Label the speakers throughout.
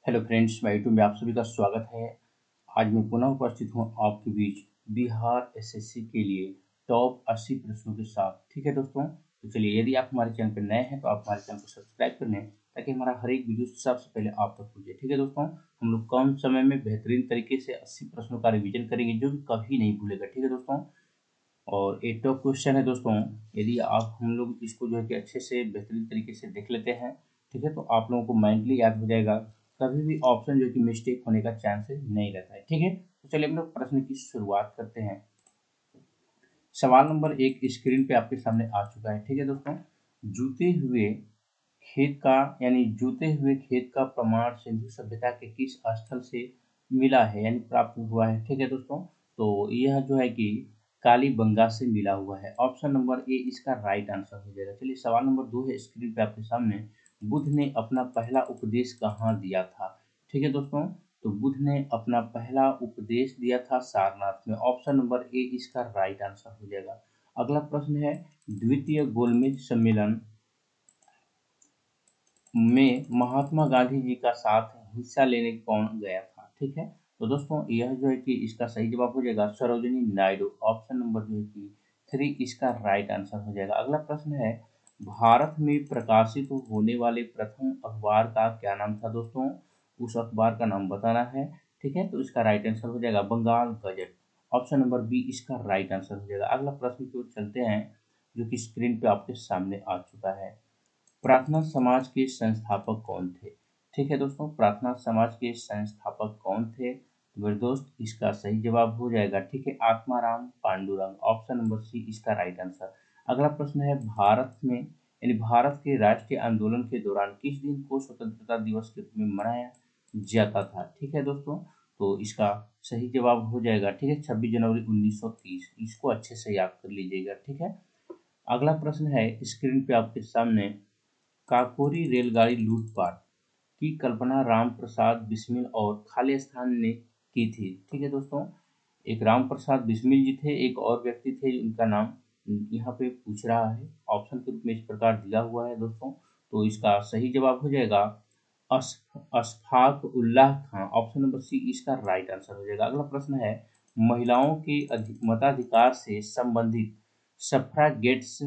Speaker 1: Hello friends, मैं YouTube में आप सभी का स्वागत है। आज मैं पुनः उपस्थित हूँ आपके बीच बिहार एसएससी के लिए टॉप 80 प्रश्नों के साथ। ठीक है दोस्तों, तो चलिए, यदि आप हमारे चैनल पर नए हैं तो आप हमारे चैनल को सब्सक्राइब कर लें ताकि हमारा हर एक वीडियो सबसे पहले आप तक पहुँचे। ठीक है दोस्तों, हम लोग कम समय में बेहतरीन तरीके से 80 प्रश्नों का रिविजन करेंगे जो कि कभी नहीं भूलेगा। ठीक है दोस्तों, और एक टॉप क्वेश्चन है दोस्तों, यदि आप हम लोग इसको जो है कि अच्छे से बेहतरीन तरीके से देख लेते हैं, ठीक है, तो आप लोगों को माइंडली याद हो जाएगा। कभी भी ऑप्शन जो है कि मिस्टेक होने का चांसेस नहीं रहता है। ठीक है, तो चलिए हम लोग प्रश्न की शुरुआत करते हैं। सवाल नंबर 1 स्क्रीन पे आपके सामने आ चुका है। ठीक है दोस्तों, जूते हुए खेत का जूते हुए खेत का प्रमाण सिंधु सभ्यता के किस स्थल से मिला है यानी प्राप्त हुआ है। ठीक है दोस्तों, तो यह जो है कि कालीबंगा से मिला हुआ है। ऑप्शन नंबर ए इसका राइट आंसर हो जाएगा। चलिए, सवाल नंबर 2 है स्क्रीन पे आपके सामने। बुद्ध ने अपना पहला उपदेश कहाँ दिया था। ठीक है दोस्तों, तो बुद्ध ने अपना पहला उपदेश दिया था सारनाथ में। ऑप्शन नंबर ए इसका राइट आंसर हो जाएगा। अगला प्रश्न है, द्वितीय गोलमेज सम्मेलन में महात्मा गांधी जी का साथ हिस्सा लेने कौन गया था। ठीक है, तो दोस्तों यह जो है कि इसका सही जवाब हो जाएगा सरोजिनी नायडू। ऑप्शन नंबर जो है कि 3 इसका राइट आंसर हो जाएगा। अगला प्रश्न है, भारत में प्रकाशित होने वाले प्रथम अखबार का क्या नाम था दोस्तों। उस अखबार का नाम बताना है। ठीक है, तो इसका राइट आंसर हो जाएगा Bengal Gazette. Option number B इसका राइट आंसर हो जाएगा। अगला प्रश्न की ओर चलते हैं जो कि स्क्रीन पे आपके सामने आ चुका है। प्रार्थना समाज के संस्थापक कौन थे। ठीक है दोस्तों, प्रार्थना समाज के संस्थापक कौन थे, तो मेरे दोस्त इसका सही जवाब हो जाएगा, ठीक है, Atmaram Pandurang. Option number C इसका राइट आंसर। अगला प्रश्न है, भारत में भारत के राष्ट्रीय आंदोलन के दौरान किस दिन को स्वतंत्रता दिवस के रूप में मनाया जाता था। ठीक है दोस्तों, तो इसका सही जवाब हो जाएगा, ठीक है, 26 जनवरी 1930। इसको अच्छे से याद कर लीजिएगा। ठीक है, अगला प्रश्न है स्क्रीन पे आपके सामने। काकोरी रेलगाड़ी लूटपाट की कल्पना राम प्रसाद बिस्मिल और खालिस्तान ने की थी। ठीक है दोस्तों, एक राम प्रसाद बिस्मिल जी थे, एक और व्यक्ति थे जिनका नाम यहाँ पे पूछ रहा है। ऑप्शन के रूप में इस प्रकार दिया हुआ है दोस्तों, तो इसका सही जवाब हो जाएगा अशफाक उल्लाह खां। ऑप्शन नंबर सी इसका राइट आंसर हो जाएगा। अगला प्रश्न है, महिलाओं के मताधिकार से संबंधित सफ्रागेट्स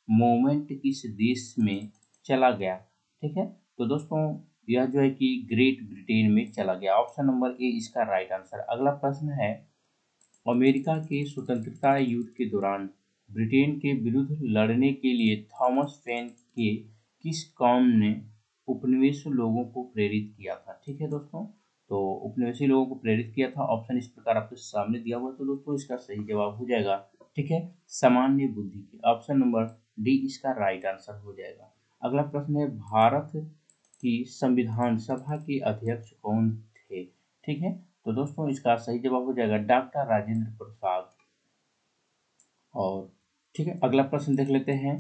Speaker 1: मूवमेंट किस देश में चला गया। ठीक है, तो दोस्तों यह जो है कि ग्रेट ब्रिटेन में चला गया। ऑप्शन नंबर ए इसका राइट आंसर। अगला प्रश्न है, अमेरिका के स्वतंत्रता युद्ध के दौरान ब्रिटेन के विरुद्ध लड़ने के लिए थॉमस पेन के किस कॉम ने उपनिवेशी लोगों को प्रेरित किया था। ठीक है दोस्तों, तो उपनिवेशी लोगों को प्रेरित किया था। ऑप्शन इस प्रकार आपके सामने दिया हुआ है, तो दोस्तों इसका सही जवाब हो जाएगा, ठीक है, सामान्य बुद्धि के। ऑप्शन नंबर डी इसका राइट आंसर हो जाएगा। अगला प्रश्न है, भारत की संविधान सभा के अध्यक्ष कौन थे। ठीक है, तो दोस्तों इसका सही जवाब हो जाएगा डॉक्टर राजेंद्र प्रसाद। और ठीक है, अगला प्रश्न देख लेते हैं,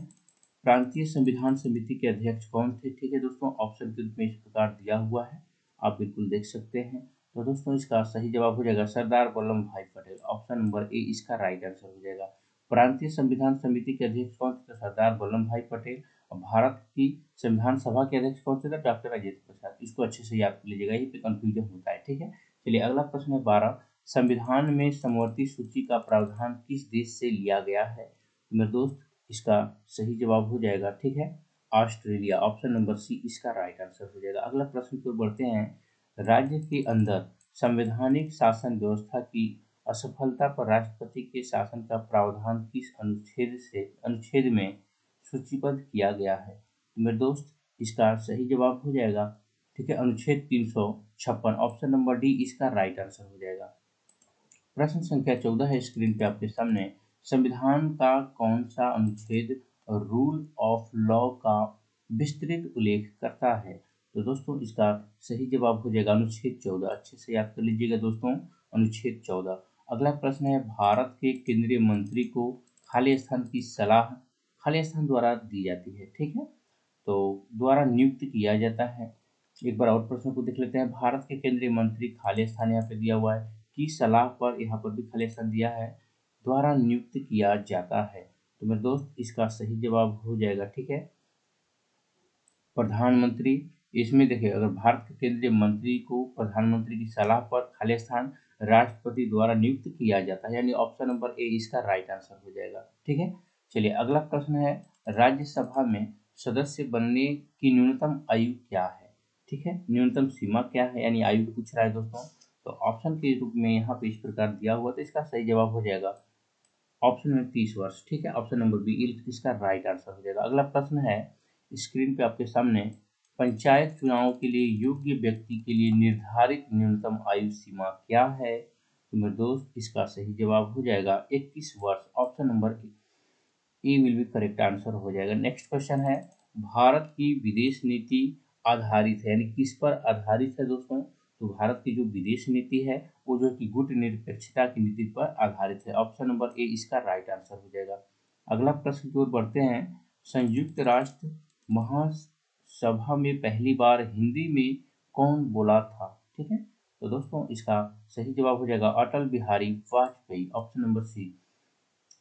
Speaker 1: प्रांतीय संविधान समिति के अध्यक्ष कौन थे। ठीक है दोस्तों, ऑप्शन के रूप में इस प्रकार दिया हुआ है, आप बिल्कुल देख सकते हैं। तो दोस्तों इसका सही जवाब हो जाएगा सरदार वल्लभ भाई पटेल। ऑप्शन नंबर ए इसका राइट आंसर हो जाएगा। प्रांतीय संविधान समिति के अध्यक्ष कौन थे, तो सरदार वल्लभ भाई पटेल। और भारत की संविधान सभा के अध्यक्ष कौन थे, तो डॉक्टर राजेंद्र प्रसाद। इसको अच्छे से याद कर लीजिएगा, यही पे कंफ्यूजन होता है। ठीक है, चलिए अगला प्रश्न है 12, संविधान में समवर्ती सूची का प्रावधान किस देश से लिया गया है। तो मेरे दोस्त इसका सही जवाब हो जाएगा, ठीक है, ऑस्ट्रेलिया। ऑप्शन नंबर सी इसका राइट आंसर हो जाएगा। अगला प्रश्न की ओर बढ़ते हैं, राज्य के अंदर संवैधानिक शासन व्यवस्था की असफलता पर राष्ट्रपति के शासन का प्रावधान किस अनुच्छेद में सूचीबद्ध किया गया है। तो मेरे दोस्त इसका सही जवाब हो जाएगा, ठीक है, अनुच्छेद 356। ऑप्शन नंबर डी इसका राइट आंसर हो जाएगा। प्रश्न संख्या 14 है स्क्रीन पे आपके सामने, संविधान का कौन सा अनुच्छेद रूल ऑफ लॉ का विस्तृत उल्लेख करता है। तो दोस्तों इसका सही जवाब हो जाएगा अनुच्छेद 14। अच्छे से याद कर लीजिएगा दोस्तों, अनुच्छेद 14। अगला प्रश्न है, भारत के केंद्रीय मंत्री को खाली स्थान की सलाह खाली स्थान द्वारा दी जाती है। ठीक है, तो द्वारा नियुक्त किया जाता है। एक बार और प्रश्न को देख लेते हैं, भारत के केंद्रीय मंत्री खाली स्थान यहाँ पे दिया हुआ है, की सलाह पर यहाँ पर भी खाली स्थान दिया है, द्वारा नियुक्त किया जाता है। तो मेरे दोस्त इसका सही जवाब हो जाएगा, ठीक है, प्रधानमंत्री इसमें देखिए, अगर भारत के केंद्रीय मंत्री को प्रधानमंत्री की सलाह पर खाली स्थान राष्ट्रपति द्वारा नियुक्त किया जाता है, यानी ऑप्शन नंबर ए इसका राइट आंसर हो जाएगा। ठीक है, चलिए अगला प्रश्न है, राज्यसभा में सदस्य बनने की न्यूनतम आयु क्या है? ठीक है, न्यूनतम सीमा क्या है, यानी आयु पूछ रहा है दोस्तों। तो ऑप्शन के रूप में यहाँ पे इस प्रकार दिया हुआ, तो इसका सही जवाब हो जाएगा ऑप्शन में 30 वर्ष। ठीक है, ऑप्शन नंबर बी इसका राइट आंसर हो जाएगा। अगला प्रश्न है, स्क्रीन पे आपके सामने, पंचायत चुनाव के लिए योग्य व्यक्ति के लिए निर्धारित न्यूनतम आयु सीमा क्या है? तो मेरे दोस्त, इसका सही जवाब हो जाएगा 21 वर्ष। Option number A will be correct answer हो जाएगा। नेक्स्ट क्वेश्चन है, भारत की विदेश नीति आधारित है, यानी किस पर आधारित है दोस्तों? तो भारत की जो विदेश नीति है वो जो कि गुटनिरपेक्षता की नीति पर आधारित है। ऑप्शन नंबर ए इसका राइट आंसर हो जाएगा। अगला प्रश्न की ओर बढ़ते हैं, संयुक्त राष्ट्र महासभा में पहली बार हिंदी में कौन बोला था? ठीक है, तो दोस्तों इसका सही जवाब हो जाएगा Atal Bihari Vajpayee. Option number C.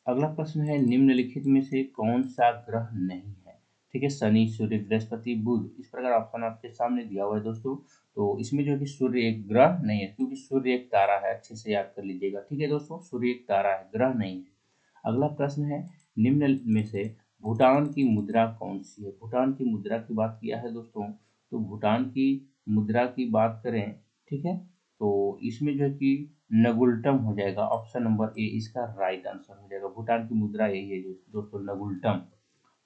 Speaker 1: अगला प्रश्न है, निम्नलिखित में से कौन सा ग्रह नहीं है? ठीक है, शनि, सूर्य, बृहस्पति, बुध, इस प्रकार ऑप्शन आपके सामने दिया हुआ है दोस्तों। तो इसमें जो है कि सूर्य एक ग्रह नहीं है, क्योंकि सूर्य एक तारा है, अच्छे से याद कर लीजिएगा। ठीक है दोस्तों, सूर्य एक तारा है, ग्रह नहीं है। अगला प्रश्न है, निम्न में से भूटान की मुद्रा कौन सी है? भूटान की मुद्रा की बात किया है दोस्तों, तो भूटान की मुद्रा की बात करें, ठीक है, तो इसमें जो है कि नगुल्टम हो जाएगा। ऑप्शन नंबर ए इसका राइट आंसर हो जाएगा। भूटान की मुद्रा यही है दोस्तों, नगुल्टम।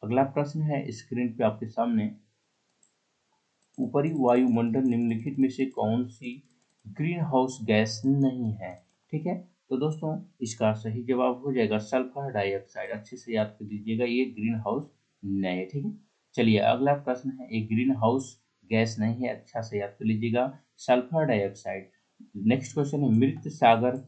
Speaker 1: अगला प्रश्न है, स्क्रीन पे आपके सामने, ऊपरी वायुमंडल निम्नलिखित में से कौन सी ग्रीन हाउस गैस नहीं है? ठीक है, तो दोस्तों इसका सही जवाब हो जाएगा सल्फर डाइऑक्साइड। अच्छे से याद कर लीजिएगा, ये ग्रीन हाउस नहीं है। ठीक है, चलिए अगला प्रश्न है, एक ग्रीन हाउस गैस नहीं है, अच्छा से याद कर लीजिएगा, सल्फर डाइऑक्साइड। नेक्स्ट क्वेश्चन है, मृत सागर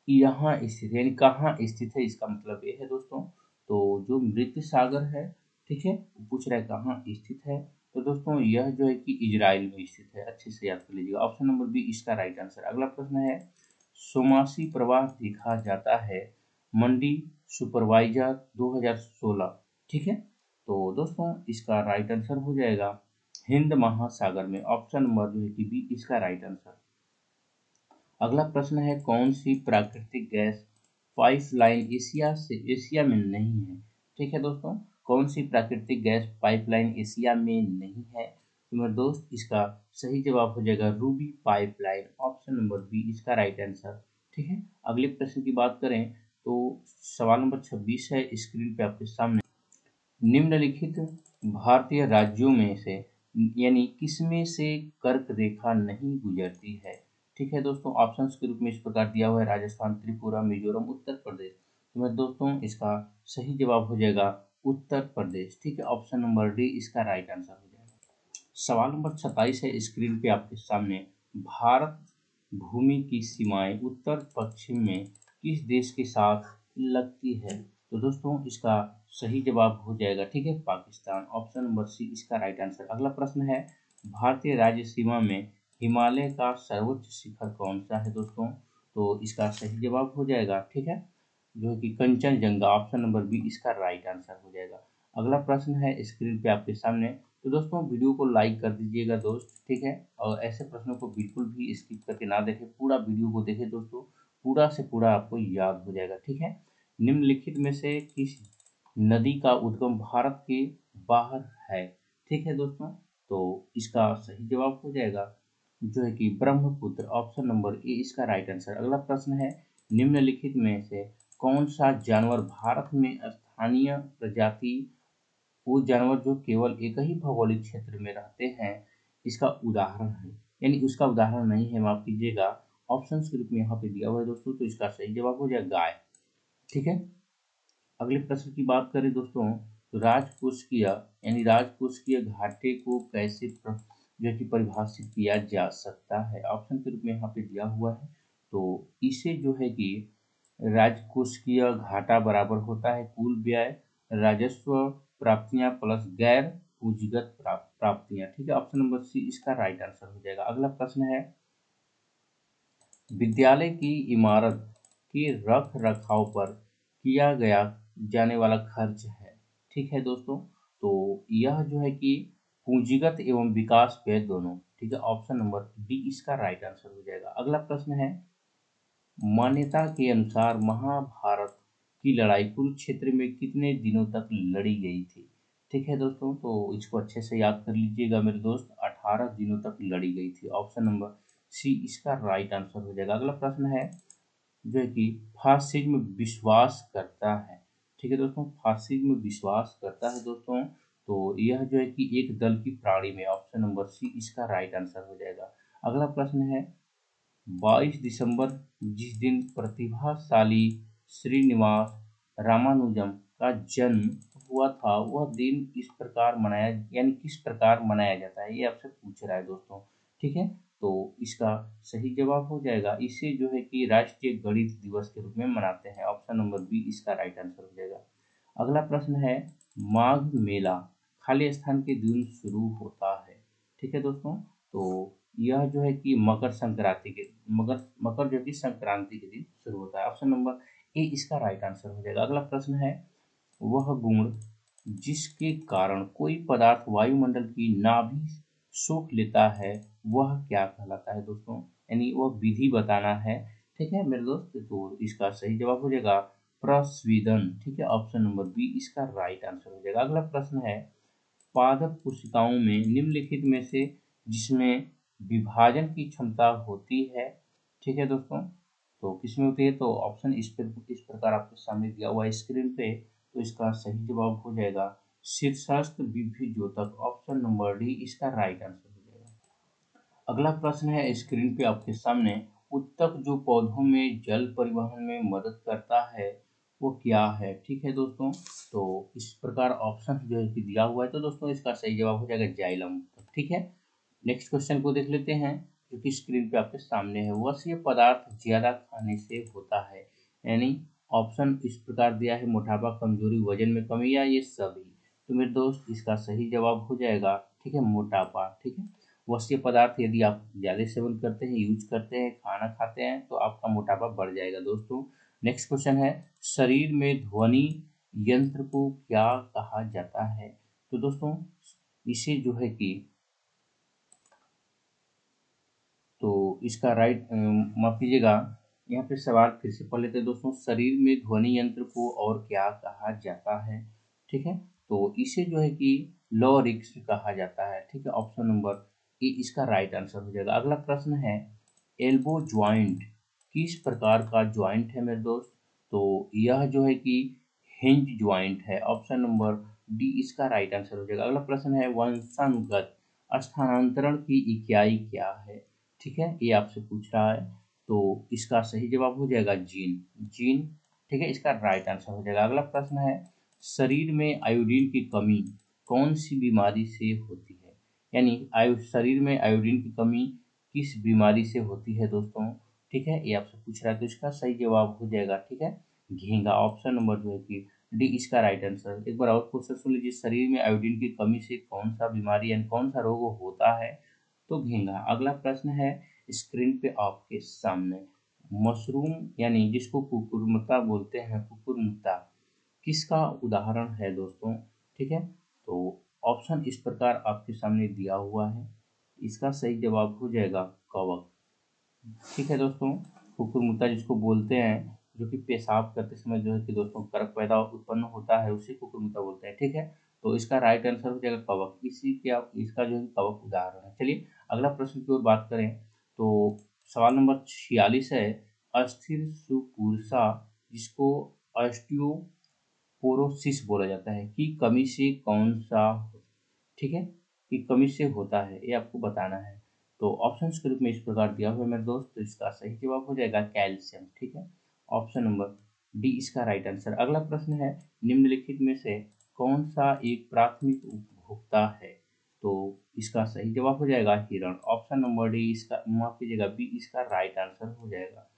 Speaker 1: यहाँ स्थित है, यानी कहाँ स्थित है, इसका मतलब ये है दोस्तों। तो जो मृत सागर है, ठीक है, वो पूछ रहा है कहाँ स्थित है। तो दोस्तों यह जो है कि इजराइल में स्थित है, अच्छे से याद कर लीजिएगा। ऑप्शन नंबर बी इसका राइट आंसर। अगला प्रश्न है, सोमासी प्रवाह देखा जाता है मंडी सुपरवाइजर 2016। ठीक है, तो दोस्तों इसका राइट आंसर हो जाएगा हिंद महासागर में। ऑप्शन नंबर जो है कि बी इसका राइट आंसर। अगला प्रश्न है, कौन सी प्राकृतिक गैस पाइपलाइन एशिया में नहीं है? ठीक है दोस्तों, कौन सी प्राकृतिक गैस पाइपलाइन एशिया में नहीं है? तो मेरे दोस्त इसका सही जवाब हो जाएगा Ruby Pipeline. Option number B इसका राइट आंसर। ठीक है, अगले प्रश्न की बात करें तो सवाल नंबर 26 है, स्क्रीन पे आपके सामने, निम्नलिखित भारतीय राज्यों में से यानी किसमें से कर्क रेखा नहीं गुजरती है? ठीक है दोस्तों, ऑप्शंस के रूप में इस प्रकार दिया हुआ है, राजस्थान, त्रिपुरा, मिजोरम, उत्तर प्रदेश। तो मैं दोस्तों इसका सही जवाब हो जाएगा उत्तर प्रदेश। ठीक है, ऑप्शन नंबर डी इसका राइट आंसर हो जाएगा। सवाल नंबर 27 है, स्क्रीन पे आपके सामने, भारत भूमि की सीमाएं उत्तर पश्चिम में किस देश के साथ लगती है? तो दोस्तों इसका सही जवाब हो जाएगा, ठीक है, पाकिस्तान। ऑप्शन नंबर सी इसका राइट आंसर। अगला प्रश्न है, भारतीय राज्य सीमा में हिमालय का सर्वोच्च शिखर कौन सा है दोस्तों? तो इसका सही जवाब हो जाएगा, ठीक है, जो है कि कंचनजंगा। ऑप्शन नंबर बी इसका राइट आंसर हो जाएगा। अगला प्रश्न है स्क्रीन पे आपके सामने, तो दोस्तों वीडियो को लाइक कर दीजिएगा दोस्त, ठीक है, और ऐसे प्रश्नों को बिल्कुल भी स्किप करके ना देखें, पूरा वीडियो को देखें दोस्तों, पूरा से पूरा आपको याद हो जाएगा। ठीक है, निम्नलिखित में से किस नदी का उद्गम भारत के बाहर है? ठीक है दोस्तों, तो इसका सही जवाब हो जाएगा जो है कि ब्रह्मपुत्र। ऑप्शन नंबर ए इसका राइट आंसर। अगला प्रश्न है, निम्नलिखित में से कौन सा जानवर भारत में स्थानीय प्रजाति, वो जानवर जो केवल एक ही भौगोलिक क्षेत्र में रहते हैं, इसका उदाहरण है, यानी उसका उदाहरण नहीं है, माफ कीजिएगा, ऑप्शन के रूप में यहाँ पे दिया हुआ है दोस्तों। तो इसका सही जवाब हो जाएगा गाय। ठीक है, अगले प्रश्न की बात करें दोस्तों, तो राजकोषीय यानी राजकोषीय घाटे को कैसे जो कि परिभाषित किया जा सकता है? ऑप्शन के रूप में यहाँ पे दिया हुआ है। तो इसे जो है कि राजकोषीय घाटा बराबर होता है कुल व्यय, राजस्व प्राप्तियां प्लस गैर पूंजीगत प्राप्तियां। ठीक है, ऑप्शन नंबर सी इसका राइट आंसर हो जाएगा। अगला प्रश्न है, विद्यालय की इमारत के रख रखाव पर किया गया जाने वाला खर्च है। ठीक है दोस्तों, तो यह जो है कि पूंजीगत एवं विकास व्यय दोनों। ठीक है, ऑप्शन नंबर डी इसका राइट आंसर हो जाएगा। अगला प्रश्न है, मान्यता के अनुसार महाभारत की लड़ाई कुरुक्षेत्र में कितने दिनों तक लड़ी गई थी। ठीक है दोस्तों, तो इसको अच्छे से याद कर लीजिएगा मेरे दोस्त, 18 दिनों तक लड़ी गई थी। ऑप्शन नंबर सी इसका राइट आंसर हो जाएगा। अगला प्रश्न है, जो है कि फासिज्म विश्वास करता है। ठीक है दोस्तों, फासिज्म विश्वास करता है दोस्तों, तो यह जो है कि एक दल की प्राणी में। ऑप्शन नंबर सी इसका राइट आंसर हो जाएगा। अगला प्रश्न है, 22 दिसंबर जिस दिन प्रतिभाशाली श्रीनिवास रामानुजम का जन्म हुआ था, वह दिन इस प्रकार मनाया, यानी किस प्रकार मनाया जाता है, ये आपसे पूछ रहा है दोस्तों। ठीक है, तो इसका सही जवाब हो जाएगा, इसे जो है कि राष्ट्रीय गणित दिवस के रूप में मनाते हैं। ऑप्शन नंबर बी इसका राइट आंसर हो जाएगा। अगला प्रश्न है, माघ मेला खाली स्थान के दिन शुरू होता है। ठीक है दोस्तों, तो यह जो है कि मकर संक्रांति के मकर जो कि संक्रांति के दिन शुरू होता है। ऑप्शन नंबर ए इसका राइट आंसर हो जाएगा। अगला प्रश्न है, वह गुण जिसके कारण कोई पदार्थ वायुमंडल की नाभि सोख लेता है, वह क्या कहलाता है दोस्तों, यानी वह विधि बताना है। ठीक है मेरे दोस्त, तो इसका सही जवाब हो जाएगा प्रस्वीदन। ठीक है, ऑप्शन नंबर बी इसका राइट आंसर हो जाएगा। अगला प्रश्न है, पादप कोशिकाओं में निम्नलिखित में से जिसमें विभाजन की क्षमता होती है। ठीक है दोस्तों, तो किसमें होती है, तो ऑप्शन इस प्रकार आपके सामने दिया हुआ है स्क्रीन पे, तो इसका सही जवाब हो जाएगा शीर्षस्थ विभिजोतक। ऑप्शन नंबर डी इसका राइट आंसर हो जाएगा। अगला प्रश्न है स्क्रीन पे आपके सामने, उत्तक जो पौधों में जल परिवहन में मदद करता है वो क्या है। ठीक है दोस्तों, तो इस प्रकार ऑप्शन जो है कि दिया हुआ है, तो दोस्तों इसका सही जवाब हो जाएगा जाइलम। ठीक है, नेक्स्ट क्वेश्चन को देख लेते हैं, जो कि स्क्रीन पे आपके सामने है। वसीय पदार्थ ज्यादा खाने से होता है, यानी ऑप्शन इस प्रकार दिया है, मोटापा, कमजोरी, वजन में कमी या ये सभी। तो मेरे दोस्त इसका सही जवाब हो जाएगा, ठीक है, मोटापा। ठीक है, वसीय पदार्थ यदि आप ज़्यादा सेवन करते हैं, यूज करते हैं, खाना खाते हैं, तो आपका मोटापा बढ़ जाएगा दोस्तों। नेक्स्ट क्वेश्चन है, शरीर में ध्वनि यंत्र को क्या कहा जाता है। तो दोस्तों इसे जो है कि, तो इसका राइट माफ कीजिएगा, यहाँ पे सवाल फिर से पढ़ लेते हैं दोस्तों, शरीर में ध्वनि यंत्र को और क्या कहा जाता है। ठीक है, तो इसे जो है कि लॉरिक्स कहा जाता है। ठीक है, ऑप्शन नंबर ए इसका राइट आंसर हो जाएगा। अगला प्रश्न है, एल्बो ज्वाइंट किस प्रकार का ज्वाइंट है मेरे दोस्त, तो यह जो है कि हिंज ज्वाइंट है। ऑप्शन नंबर डी इसका राइट आंसर हो जाएगा। अगला प्रश्न है, वंशानुगत स्थानांतरण की इकाई क्या है। ठीक है, ये आपसे पूछ रहा है, तो इसका सही जवाब हो जाएगा जीन। जीन, ठीक है, इसका राइट आंसर हो जाएगा। अगला प्रश्न है, शरीर में आयोडीन की कमी कौन सी बीमारी से होती है, यानी शरीर में आयोडीन की कमी किस बीमारी से होती है दोस्तों। ठीक है, ये आपसे पूछ रहा है, तो इसका सही जवाब हो जाएगा, ठीक है, घींगा। ऑप्शन नंबर जो है कि डी इसका राइट आंसर। एक बार और क्वेश्चन सुन लीजिए, शरीर में आयोडीन की कमी से कौन सा बीमारी यानी कौन सा रोग होता है, तो घींगा। अगला प्रश्न है स्क्रीन पे आपके सामने, मशरूम यानी जिसको कुकुरमुत्ता बोलते हैं, कुकुरमुत्ता किसका उदाहरण है दोस्तों। ठीक है, तो ऑप्शन इस प्रकार आपके सामने दिया हुआ है, इसका सही जवाब हो जाएगा कवक। ठीक है दोस्तों, कुकुरमुत्ता जिसको बोलते हैं, जो कि पेशाब करते समय जो है कि दोस्तों कर्क पैदा उत्पन्न होता है, उसी कुकुरमुत्ता बोलते हैं। ठीक है, तो इसका राइट आंसर हो जाएगा कवक, इसी के आप इसका जो है कवक उदाहरण है। चलिए अगला प्रश्न की ओर बात करें, तो सवाल नंबर 46 है, अस्थिर सुपुरुषा जिसको ऑस्टियोपोरोसिस बोला जाता है की कमी से कौन सा, ठीक है, की कमी से होता है, ये आपको बताना है। तो ऑप्शंस के रूप में इस प्रकार दिया हुआ है मेरे दोस्त, तो इसका सही जवाब हो जाएगा कैल्शियम। ठीक है, ऑप्शन नंबर डी इसका राइट आंसर। अगला प्रश्न है, निम्नलिखित में से कौन सा एक प्राथमिक उपभोक्ता है, तो इसका सही जवाब हो जाएगा हिरण। ऑप्शन नंबर डी इसका, माफ कीजिएगा, बी इसका राइट आंसर हो जाएगा।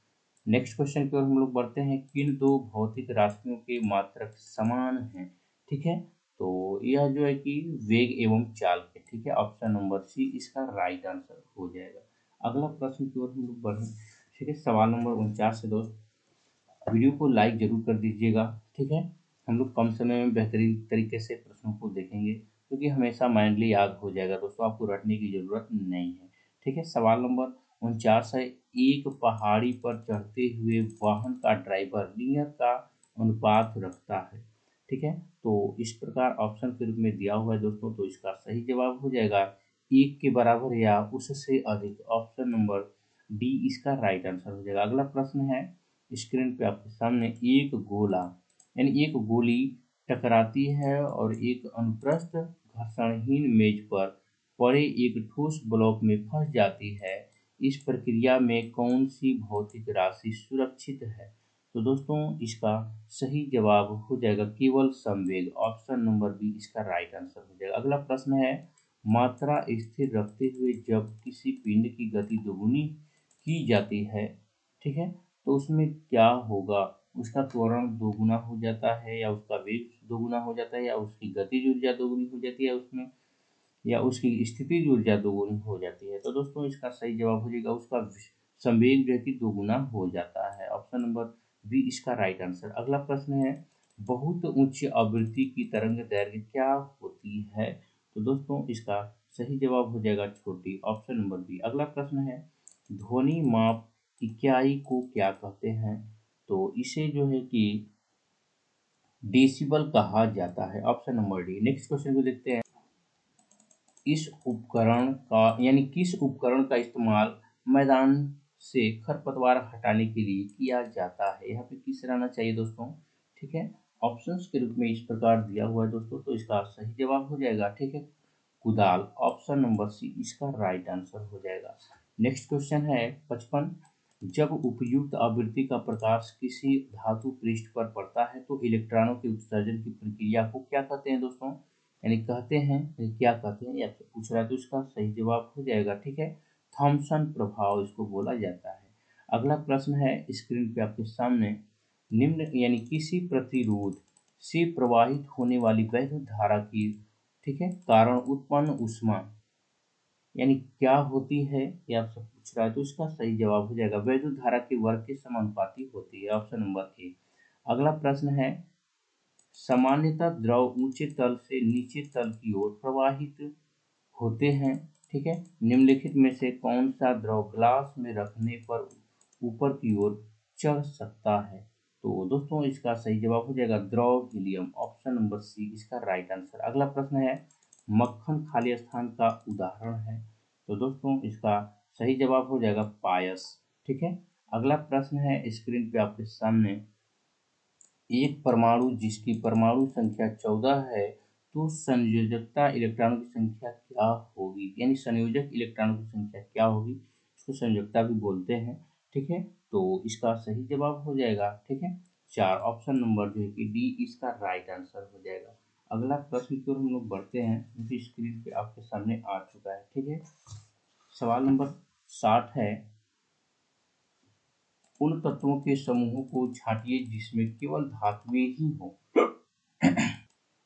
Speaker 1: नेक्स्ट क्वेश्चन की ओर हम लोग बढ़ते हैं, किन दो भौतिक राशियों के मात्रक समान हैं। ठीक है, तो यह जो है कि वेग एवं चाल के। ठीक है, ऑप्शन नंबर सी इसका राइट आंसर हो जाएगा। अगला प्रश्न की ओर हम लोग बढ़े, ठीक है, सवाल नंबर 49 से दोस्त, वीडियो को लाइक जरूर कर दीजिएगा। ठीक है, हम लोग कम समय में बेहतरीन तरीके से प्रश्नों को देखेंगे। क्योंकि हमेशा माइंडली याद हो जाएगा दोस्तों, आपको रटने की ज़रूरत नहीं है। ठीक है, सवाल नंबर 49 है, एक पहाड़ी पर चढ़ते हुए वाहन का ड्राइवर लीनियर का अनुपात रखता है। ठीक है, तो इस प्रकार ऑप्शन के रूप में दिया हुआ है दोस्तों, तो इसका सही जवाब हो जाएगा 1 के बराबर या उससे अधिक। ऑप्शन नंबर डी इसका राइट आंसर हो जाएगा। अगला प्रश्न है, स्क्रीन पे आपके सामने एक गोला यानी एक गोली टकराती है और एक अनुप्रस्थ घर्षणहीन मेज पर पड़े एक ठोस ब्लॉक में फंस जाती है। इस प्रक्रिया में कौन सी भौतिक राशि सुरक्षित है? तो दोस्तों इसका सही जवाब हो जाएगा केवल संवेग। ऑप्शन नंबर बी इसका राइट आंसर हो जाएगा। अगला प्रश्न है, मात्रा स्थिर रखते हुए जब किसी पिंड की गति दोगुनी की जाती है, ठीक है, तो उसमें क्या होगा? उसका त्वरण दोगुना हो जाता है या उसका वेग दोगुना हो जाता है या उसकी गतिज ऊर्जा दोगुनी हो जाती है उसमें, या उसकी स्थितिज ऊर्जा दोगुनी हो जाती है? तो दोस्तों इसका सही जवाब हो जाएगा उसका संवेग जो है कि दोगुना हो जाता है। ऑप्शन नंबर बी इसका राइट आंसर। अगला प्रश्न है, बहुत उच्च आवृत्ति की तरंग दैर्घ्य क्या होती है? तो दोस्तों इसका सही जवाब हो जाएगा छोटी। Option number B. अगला प्रश्न है, ध्वनि माप इकाई को क्या कहते हैं? तो इसे जो है कि डेसिबल कहा जाता है। Option number D. Next question को देखते हैं, इस उपकरण का यानी किस उपकरण का इस्तेमाल मैदान से खरपतवार हटाने के लिए किया जाता है? यहाँ पे किस रहना चाहिए दोस्तों? ठीक है, ऑप्शंस के रूप में इस प्रकार दिया हुआ है दोस्तों, तो इसका सही जवाब हो जाएगा, ठीक है, कुदाल। ऑप्शन नंबर सी इसका राइट आंसर हो जाएगा। नेक्स्ट क्वेश्चन है 55, जब उपयुक्त आवृत्ति का प्रकाश किसी धातु पृष्ठ पर पड़ता है तो इलेक्ट्रॉनों के उत्सर्जन की प्रक्रिया को क्या कहते हैं दोस्तों? यानी कहते हैं क्या कहते हैं, या फिर पूछ रहा है, तो इसका सही जवाब हो जाएगा, ठीक है, थॉमसन प्रभाव इसको बोला जाता है। अगला प्रश्न है स्क्रीन पे आपके सामने, निम्न यानी किसी प्रतिरोध से प्रवाहित होने वाली वैद्युत धारा की, ठीक है, कारण उत्पन्न ऊष्मा यानी क्या होती है, ये आपसे पूछ रहा है, तो इसका सही जवाब हो जाएगा वैद्युत धारा के वर्ग के समानुपाती होती है। Option number A. अगला प्रश्न है, सामान्यतः द्रव ऊंचे तल से नीचे तल की ओर प्रवाहित होते हैं, ठीक है, निम्नलिखित में से कौन सा द्रव ग्लास में रखने पर ऊपर की ओर चढ़ सकता है? तो दोस्तों इसका सही जवाब हो जाएगा द्रव हीलियम। ऑप्शन नंबर सी इसका राइट आंसर। अगला प्रश्न है, मक्खन खाली स्थान का उदाहरण है? तो दोस्तों इसका सही जवाब हो जाएगा पायस, ठीक है। अगला प्रश्न है स्क्रीन पे आपके सामने, एक परमाणु जिसकी परमाणु संख्या 14 है तो संयोजकता इलेक्ट्रॉनों की संख्या क्या होगी? यानी संयोजक इलेक्ट्रॉनों की संख्या क्या होगी, इसको संयोजकता भी बोलते हैं, ठीक है। तो इसका सही जवाब हो जाएगा, ठीक है, 4। ऑप्शन नंबर जो है कि डी इसका राइट आंसर हो जाएगा। अगला प्रश्न की ओर हम लोग बढ़ते हैं, जो कि स्क्रीन पे आपके सामने आ चुका है, ठीक है। सवाल नंबर 60 है, उन तत्वों के समूहों को छांटिए जिसमें केवल धातुएं ही हों।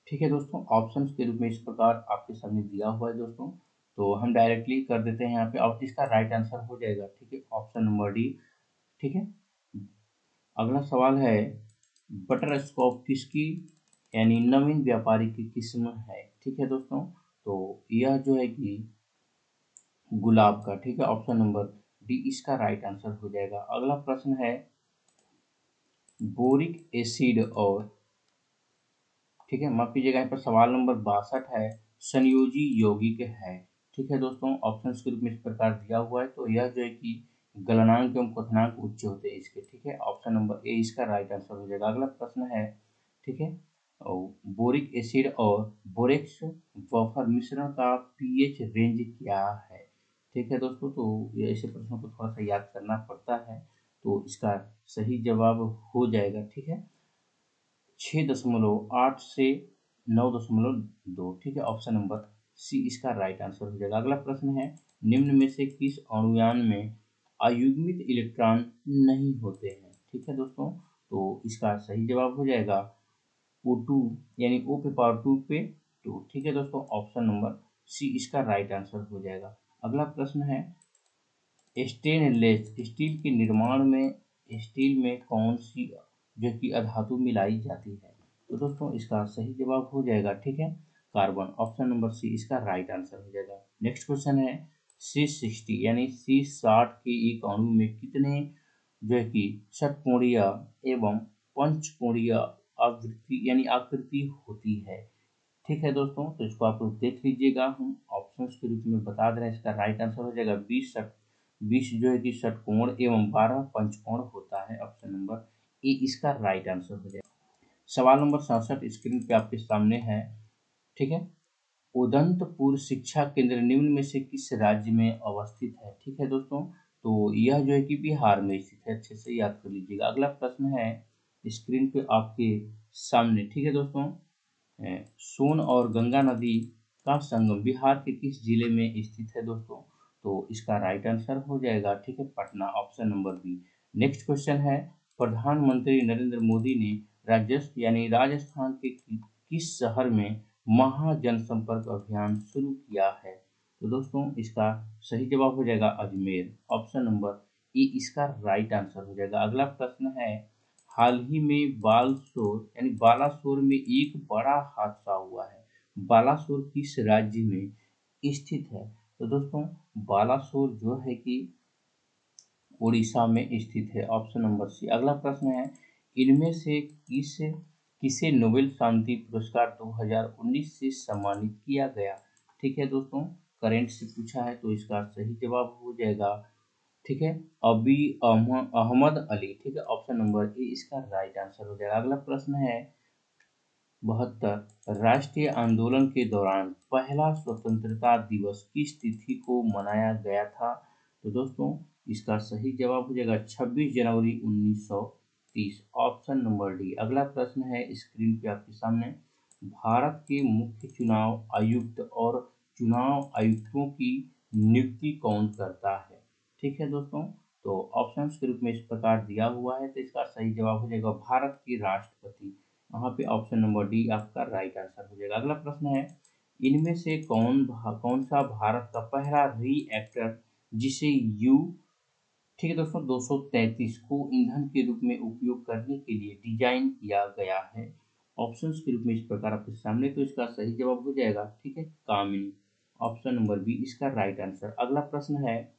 Speaker 1: ठीक है दोस्तों, ऑप्शंस के रूप में इस प्रकार आपके सामने दिया हुआ है दोस्तों, तो हम डायरेक्टली कर देते हैं यहाँ पे, और इसका राइट आंसर हो जाएगा, ठीक है, ऑप्शन नंबर डी, ठीक है। अगला सवाल है, बटरस्कॉप किसकी यानी नवीन व्यापारी की किस्म है? ठीक है दोस्तों, तो यह जो है कि गुलाब का, ठीक है, ऑप्शन नंबर डी इसका राइट आंसर हो जाएगा। अगला प्रश्न है, बोरिक एसिड और, ठीक है, माफ कीजिएगा, यहाँ पर सवाल नंबर 62 है, संयोजी यौगिक है? ठीक है दोस्तों, ऑप्शन के रूप में इस प्रकार दिया हुआ है, तो यह जो है कि गलनांक एवं क्वथनांक उच्च होते हैं इसके, ठीक है, ऑप्शन नंबर ए इसका राइट आंसर हो जाएगा। अगला प्रश्न है, ठीक है, बोरिक एसिड और बोरेक्स बफर मिश्रण का पीएच रेंज क्या है? ठीक है दोस्तों, तो ये ऐसे प्रश्नों को थोड़ा सा याद करना पड़ता है, तो इसका सही जवाब हो जाएगा, ठीक है, 6.8 से 9.2, ठीक है, ऑप्शन नंबर सी इसका राइट आंसर हो जाएगा। अगला प्रश्न है, निम्न में से किस अणुयान में अयुग्मित इलेक्ट्रॉन नहीं होते हैं? ठीक है दोस्तों, तो इसका सही जवाब हो जाएगा O2 यानी O पे पावर 2 पे 2, ठीक है दोस्तों, ऑप्शन नंबर सी इसका राइट आंसर हो जाएगा। अगला प्रश्न है, स्टेनलेस स्टील के निर्माण में स्टील में कौन सी जो कि अधातु मिलाई जाती है? तो दोस्तों इसका सही जवाब हो जाएगा, ठीक है, कार्बन। ऑप्शन नंबर सी इसका राइट आंसर हो जाएगा। नेक्स्ट क्वेश्चन है C60 यानी C60 के एक अणु में कितने जो है कि षटकोणीय एवं पंचकोणीय आवृत्ति यानी आकृति होती है। ठीक है दोस्तों, तो इसको आप लोग देख लीजिएगा। हम ऑप्शंस के रूप में बता दे रहे हैं, इसका राइट आंसर हो जाएगा 20 जो है कि षटकोण एवं 12 पंचकोण होता है। ऑप्शन नंबर ए इसका राइट आंसर हो जाएगा। सवाल नंबर 67 स्क्रीन पे आपके सामने है। ठीक है, उदंतपुर शिक्षा केंद्र निम्न में से किस राज्य में अवस्थित है। ठीक है दोस्तों, तो यह जो है कि बिहार में स्थित है, अच्छे से याद कर लीजिएगा। अगला प्रश्न है स्क्रीन पे आपके सामने। ठीक है दोस्तों, सोन और गंगा नदी का संगम बिहार के किस जिले में स्थित है दोस्तों, तो इसका राइट आंसर हो जाएगा ठीक है Patna. Option number B. Next question है प्रधानमंत्री नरेंद्र मोदी ने राजस्व यानी राजस्थान के किस शहर में महा जनसंपर्क अभियान शुरू किया है। तो दोस्तों इसका सही जवाब हो जाएगा अजमेर। ऑप्शन नंबर ए इसका राइट आंसर हो जाएगा। अगला प्रश्न है हाल ही में बालासोर में एक बड़ा हादसा हुआ है। बालासोर किस राज्य में स्थित है। तो दोस्तों बालासोर जो है कि उड़ीसा में स्थित है। Option number C. अगला प्रश्न है इनमें से किसे नोबेल शांति पुरस्कार 2019 से सम्मानित किया गया। ठीक है दोस्तों, करेंट से पूछा है तो इसका सही जवाब हो जाएगा ठीक है अभी अहमद अली। ठीक है, ऑप्शन नंबर ए इसका राइट आंसर हो जाएगा। अगला प्रश्न है 72 राष्ट्रीय आंदोलन के दौरान पहला स्वतंत्रता दिवस किस तिथि को मनाया गया था। तो दोस्तों इसका सही जवाब हो जाएगा 26 जनवरी 1930। Option number D. अगला प्रश्न है स्क्रीन पे आपके सामने भारत के मुख्य चुनाव आयुक्त और चुनाव आयुक्तों की नियुक्ति कौन करता है। ठीक है दोस्तों, तो ऑप्शंस के रूप में इस प्रकार दिया हुआ है, तो इसका सही जवाब हो जाएगा भारत के राष्ट्रपति। वहाँ पे ऑप्शन नंबर डी आपका राइट आंसर हो जाएगा। अगला प्रश्न है इनमें से कौन सा भारत का पहला रिएक्टर जिसे यू ठीक है दोस्तों 233 को ईंधन के रूप में उपयोग करने के लिए डिजाइन किया गया है। ऑप्शंस के रूप में इस प्रकार आपके सामने, तो इसका सही जवाब हो जाएगा ठीक है कामिनी। ऑप्शन नंबर बी इसका राइट आंसर। अगला प्रश्न है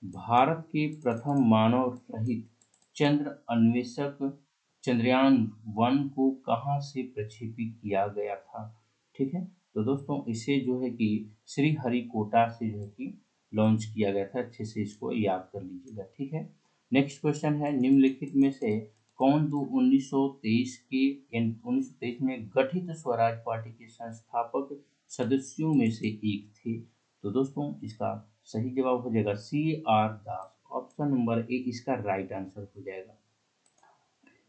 Speaker 1: भारत के प्रथम मानव रहित चंद्र अन्वेषक चंद्रयान-1 को कहाँ से प्रक्षेपित किया गया था। ठीक है, तो दोस्तों इसे जो है कि श्रीहरिकोटा से जो है कि लॉन्च किया गया था। अच्छे से इसको याद कर लीजिएगा। ठीक है, नेक्स्ट क्वेश्चन है निम्नलिखित में से कौन 1923 में गठित स्वराज पार्टी के संस्थापक सदस्यों में से एक थे। तो दोस्तों इसका सही जवाब हो जाएगा CR Das. Option number A इसका राइट आंसर हो जाएगा।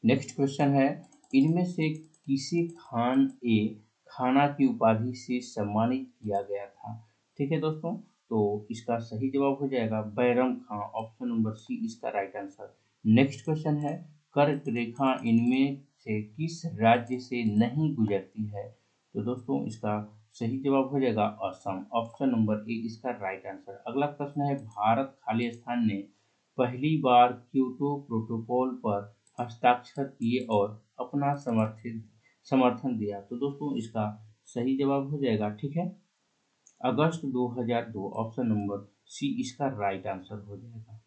Speaker 1: नेक्स्ट क्वेश्चन है इनमें से किसे खाना की उपाधि से सम्मानित किया गया था। ठीक है दोस्तों, तो इसका सही जवाब हो जाएगा बैरम खां। ऑप्शन नंबर सी इसका राइट आंसर। नेक्स्ट क्वेश्चन है कर्क रेखा इनमें से किस राज्य से नहीं गुजरती है। तो दोस्तों इसका सही जवाब हो जाएगा असम। ऑप्शन नंबर ए इसका राइट आंसर। अगला प्रश्न है भारत खालिस्तान ने पहली बार क्योटो प्रोटोकॉल पर हस्ताक्षर किए और अपना समर्थन दिया। तो दोस्तों इसका सही जवाब हो जाएगा ठीक है अगस्त 2002। ऑप्शन नंबर सी इसका राइट आंसर हो जाएगा।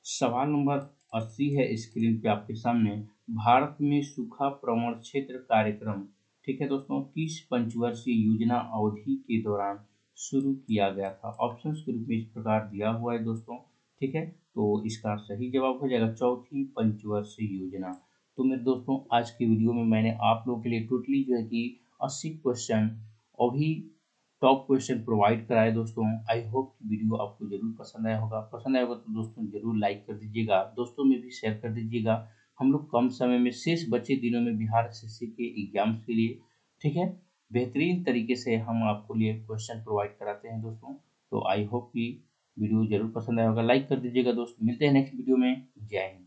Speaker 1: सवाल नंबर 80 है स्क्रीन पे आपके सामने भारत में सूखा प्रवण क्षेत्र कार्यक्रम ठीक है दोस्तों किस पंचवर्षीय योजना अवधि के दौरान शुरू किया गया था। ऑप्शंस के रूप में इस प्रकार दिया हुआ है दोस्तों। ठीक है, तो इसका सही जवाब हो जाएगा चौथी पंचवर्षीय योजना। तो मेरे दोस्तों आज की वीडियो में मैंने आप लोगों के लिए टोटली जो है कि 80 क्वेश्चन अभी टॉप क्वेश्चन प्रोवाइड कराए दोस्तों। आई होप कि वीडियो आपको जरूर पसंद आया होगा। पसंद आया होगा तो दोस्तों जरूर लाइक कर दीजिएगा, दोस्तों में भी शेयर कर दीजिएगा। हम लोग कम समय में शेष बचे दिनों में बिहार एसएससी के एग्जाम्स के लिए ठीक है बेहतरीन तरीके से हम आपको लिए क्वेश्चन प्रोवाइड कराते हैं दोस्तों। तो आई होप कि वीडियो जरूर पसंद आया होगा। लाइक कर दीजिएगा दोस्त। मिलते हैं नेक्स्ट वीडियो में। जय हिंद।